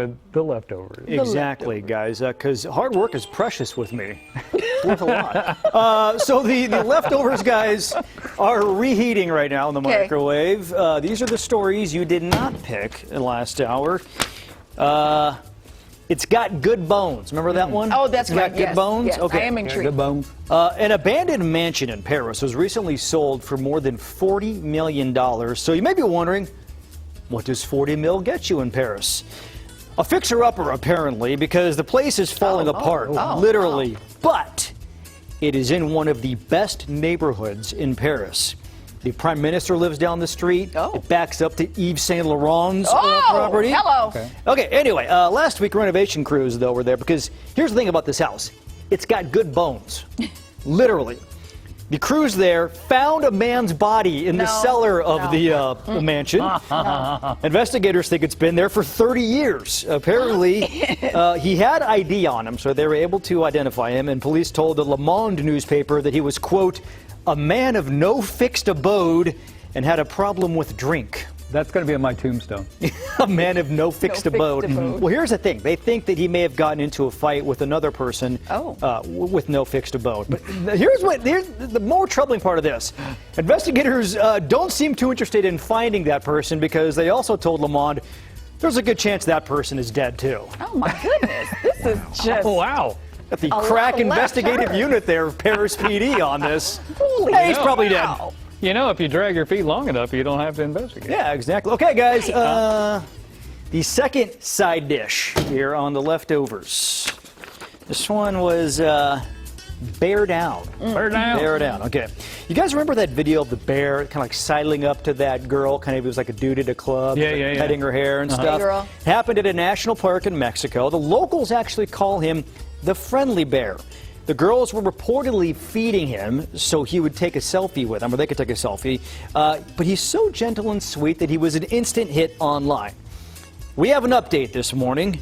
with the leftovers. Exactly, guys, because hard work is precious with me. Worth a lot. So the leftovers, guys, are reheating right now in the microwave. These are the stories you did not pick in last hour. It's got good bones. Remember that one? Oh, that's right. Got good bones? Yes. Okay. I am intrigued. Good bones. An abandoned mansion in Paris was recently sold for more than $40 million. So you may be wondering, what does 40 mil get you in Paris? A fixer-upper, apparently, because the place is falling apart, literally. But it is in one of the best neighborhoods in Paris. The Prime Minister lives down the street. It backs up to Yves Saint Laurent's property. Hello. Okay, anyway, last week renovation crews, though, were there because here's the thing about this house. It's got good bones. Literally. The crews there found a man's body in the cellar of the mansion. Investigators think it's been there for 30 years. Apparently, he had ID on him, so they were able to identify him, and police told the Le Monde newspaper that he was, quote, a man of no fixed abode and had a problem with drink. That's going to be on my tombstone. A man of no fixed abode. Well, here's the thing. They think that he may have gotten into a fight with another person with no fixed abode. But here's the more troubling part of this. Investigators don't seem too interested in finding that person because they also told Le Monde there's a good chance that person is dead, too. Oh, my goodness. This is just... Oh, wow. Got the crack investigative unit there of Paris PD on this. Hey, he's probably dead. You know, if you drag your feet long enough, you don't have to investigate. Yeah, exactly. Okay, guys, the second side dish here on the leftovers. This one was bear down. Bear down. Bear down, okay. You guys remember that video of the bear kind of like sidling up to that girl? Kind of, it was like a dude at a club, petting her hair and stuff. Girl. Happened at a national park in Mexico. The locals actually call him the friendly bear. The girls were reportedly feeding him so he would take a selfie with them, or they could take a selfie. But he's so gentle and sweet that he was an instant hit online. We have an update this morning.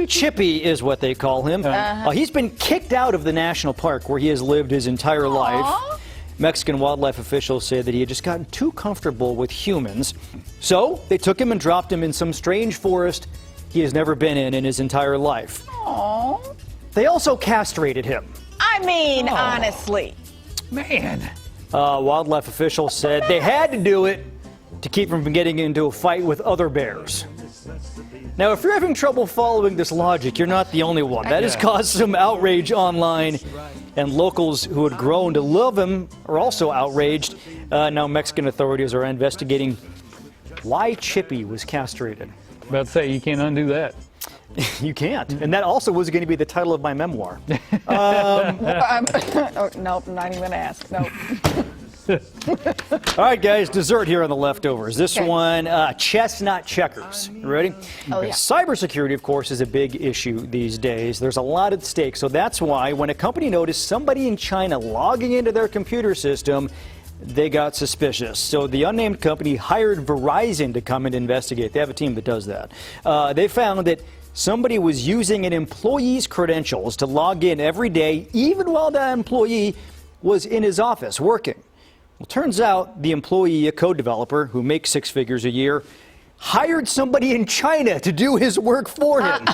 Chippy is what they call him. He's been kicked out of the national park where he has lived his entire life. Mexican wildlife officials say that he had just gotten too comfortable with humans. So they took him and dropped him in some strange forest he has never been in his entire life. Aww. They also castrated him. I mean, honestly. Man. Wildlife officials said they had to do it to keep him from getting into a fight with other bears. Now, if you're having trouble following this logic, you're not the only one. That has caused some outrage online, and locals who had grown to love him are also outraged. Now, Mexican authorities are investigating why Chippy was castrated. About to say, you can't undo that. You can't. And that also was going to be the title of my memoir. Nope, not even going to ask. Nope. All right, guys, dessert here on the leftovers. This one, chestnut checkers. You ready? Oh, yeah. Cybersecurity, of course, is a big issue these days. There's a lot at stake. So that's why when a company noticed somebody in China logging into their computer system, they got suspicious. So the unnamed company hired Verizon to come and investigate. They have a team that does that. They found that somebody was using an employee's credentials to log in every day, even while that employee was in his office working. Well, turns out the employee, a code developer who makes 6 figures a year, hired somebody in China to do his work for him.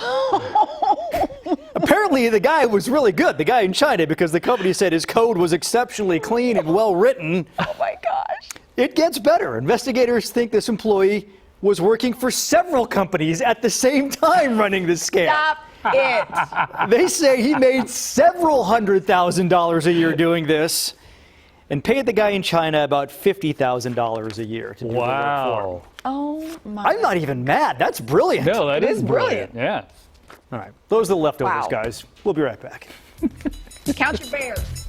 Apparently, the guy was really good, the guy in China, because the company said his code was exceptionally clean and well written. Oh, my gosh. It gets better. Investigators think this employee was working for several companies at the same time running this scam. Stop it. They say he made several $100,000 a year doing this and paid the guy in China about $50,000 a year to do the work for him. Oh, my. I'm not even mad. That's brilliant. No, that is brilliant. Yeah. All right. Those are the leftovers, Wow. guys. We'll be right back. Count your bears.